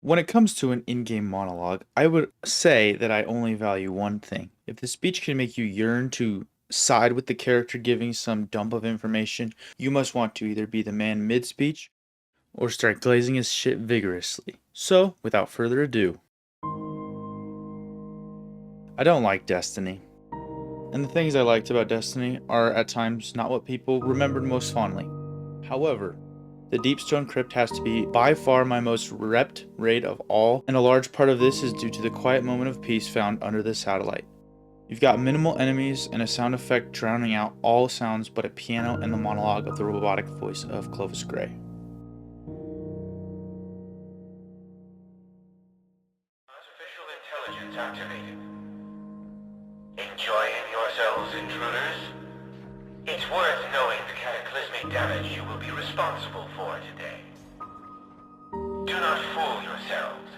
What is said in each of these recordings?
When it comes to an in-game monologue, I would say that I only value one thing. If the speech can make you yearn to side with the character giving some dump of information, you must want to either be the man mid-speech or start glazing his shit vigorously. So, without further ado, I don't like Destiny. And the things I liked about Destiny are at times not what people remembered most fondly. However, the Deepstone Crypt has to be by far my most repped raid of all, and a large part of this is due to the quiet moment of peace found under the satellite. You've got minimal enemies and a sound effect drowning out all sounds but a piano and the monologue of the robotic voice of Clovis Gray. Artificial intelligence activated. Enjoying yourselves, intruders? It's worth knowing the cataclysmic damage you will be responsible for today. Do not fool yourselves.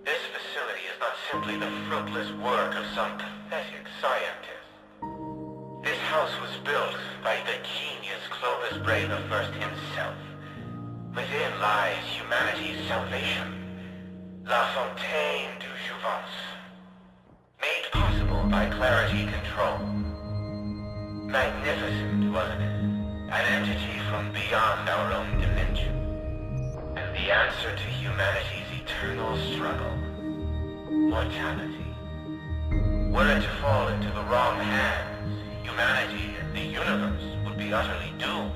This facility is not simply the fruitless work of some pathetic scientist. This house was built by the genius Clovis Bray the First himself. Within lies humanity's salvation. La Fontaine du Jouvence. Made possible by clarity control. Magnificent, wasn't it? An entity from beyond our own dimension. And the answer to humanity's eternal struggle. Mortality. Were it to fall into the wrong hands, humanity and the universe would be utterly doomed.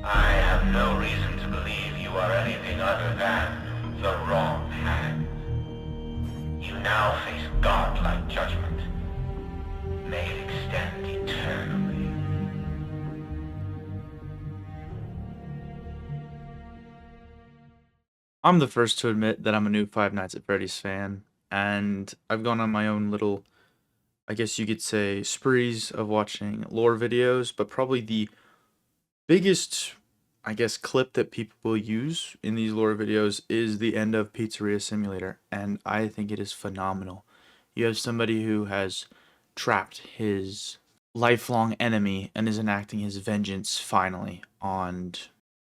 I have no reason to believe you are anything other than the wrong hand. You now face godlike judgment. May it extend eternally. I'm the first to admit that I'm a new Five Nights at Freddy's fan, and I've gone on my own little, I guess you could say, sprees of watching lore videos, but probably the biggest, I guess, clip that people will use in these lore videos is the end of Pizzeria Simulator, and I think it is phenomenal. You have somebody who has trapped his lifelong enemy and is enacting his vengeance finally on,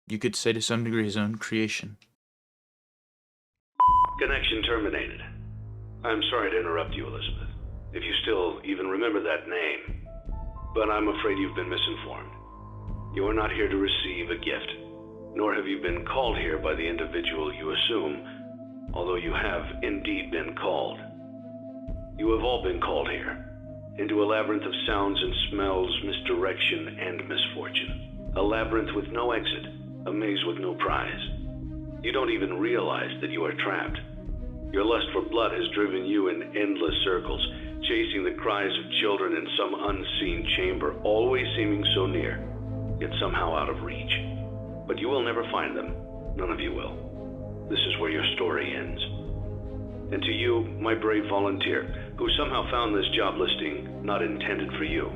you could say to some degree, his own creation. Connection terminated. I'm sorry to interrupt you, Elizabeth, if you still even remember that name, but I'm afraid you've been misinformed. You are not here to receive a gift, nor have you been called here by the individual you assume, although you have indeed been called. You have all been called here, into a labyrinth of sounds and smells, misdirection, and misfortune. A labyrinth with no exit, a maze with no prize. You don't even realize that you are trapped. Your lust for blood has driven you in endless circles, chasing the cries of children in some unseen chamber, always seeming so near, yet somehow out of reach. But you will never find them. None of you will. This is where your story ends. And to you, my brave volunteer, who somehow found this job listing not intended for you.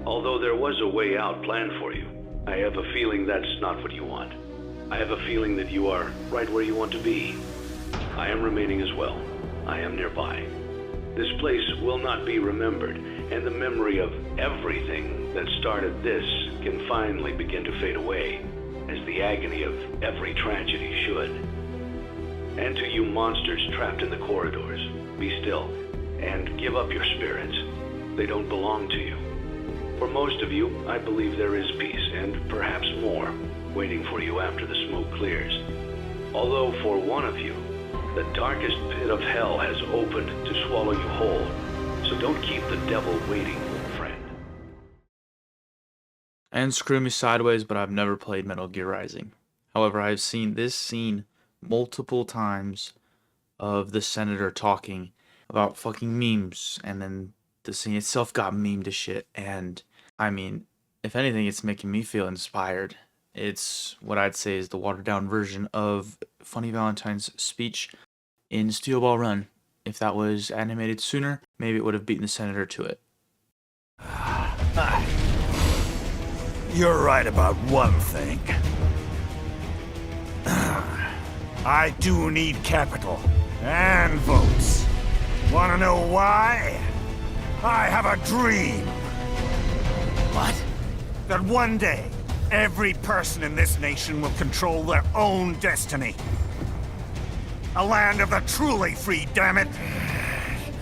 Although there was a way out planned for you, I have a feeling that's not what you want. I have a feeling that you are right where you want to be. I am remaining as well. I am nearby. This place will not be remembered, and the memory of everything that started this can finally begin to fade away, as the agony of every tragedy should. And to you monsters trapped in the corridors, be still, and give up your spirits. They don't belong to you. For most of you, I believe there is peace, and perhaps more, waiting for you after the smoke clears. Although for one of you, the darkest pit of hell has opened to swallow you whole. So don't keep the devil waiting, friend. And screw me sideways, but I've never played Metal Gear Rising. However, I've seen this scene multiple times of the senator talking about fucking memes, and then the scene itself got memed to shit, and I mean, if anything, it's making me feel inspired. It's what I'd say is the watered-down version of Funny Valentine's speech in Steel Ball Run. If that was animated sooner, maybe it would have beaten the senator to it. You're right about one thing. I do need capital and votes. Wanna know why? I have a dream. What? That one day, every person in this nation will control their own destiny. A land of the truly free, damn it!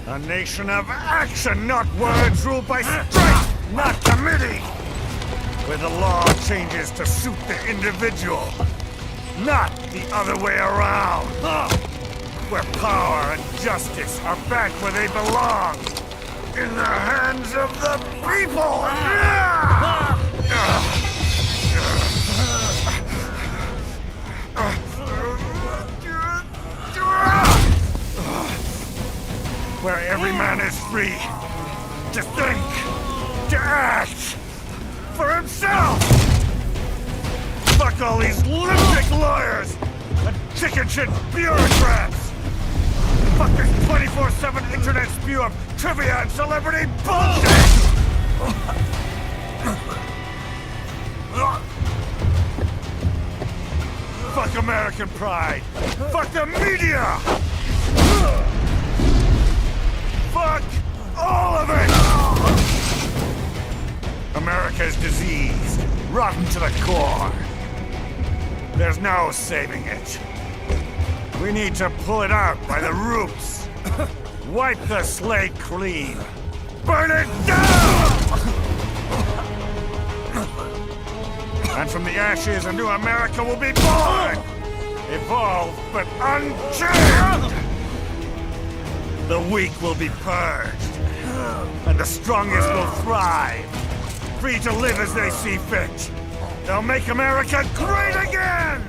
A nation of action, not words, ruled by strength, not committee! Where the law changes to suit the individual, not the other way around! Where power and justice are back where they belong! In the hands of the people! Where every man is free to think, to act for himself! Fuck all these lunatic lawyers and chicken shit bureaucrats! Fuck this 24/7 internet spew of trivia and celebrity bullshit! Fuck American pride! Fuck the media! Fuck all of it! America's diseased, rotten to the core. There's no saving it. We need to pull it out by the roots. Wipe the slate clean. Burn it down! And from the ashes, a new America will be born! Evolved, but unchained! The weak will be purged, and the strongest will thrive, free to live as they see fit. They'll make America great again!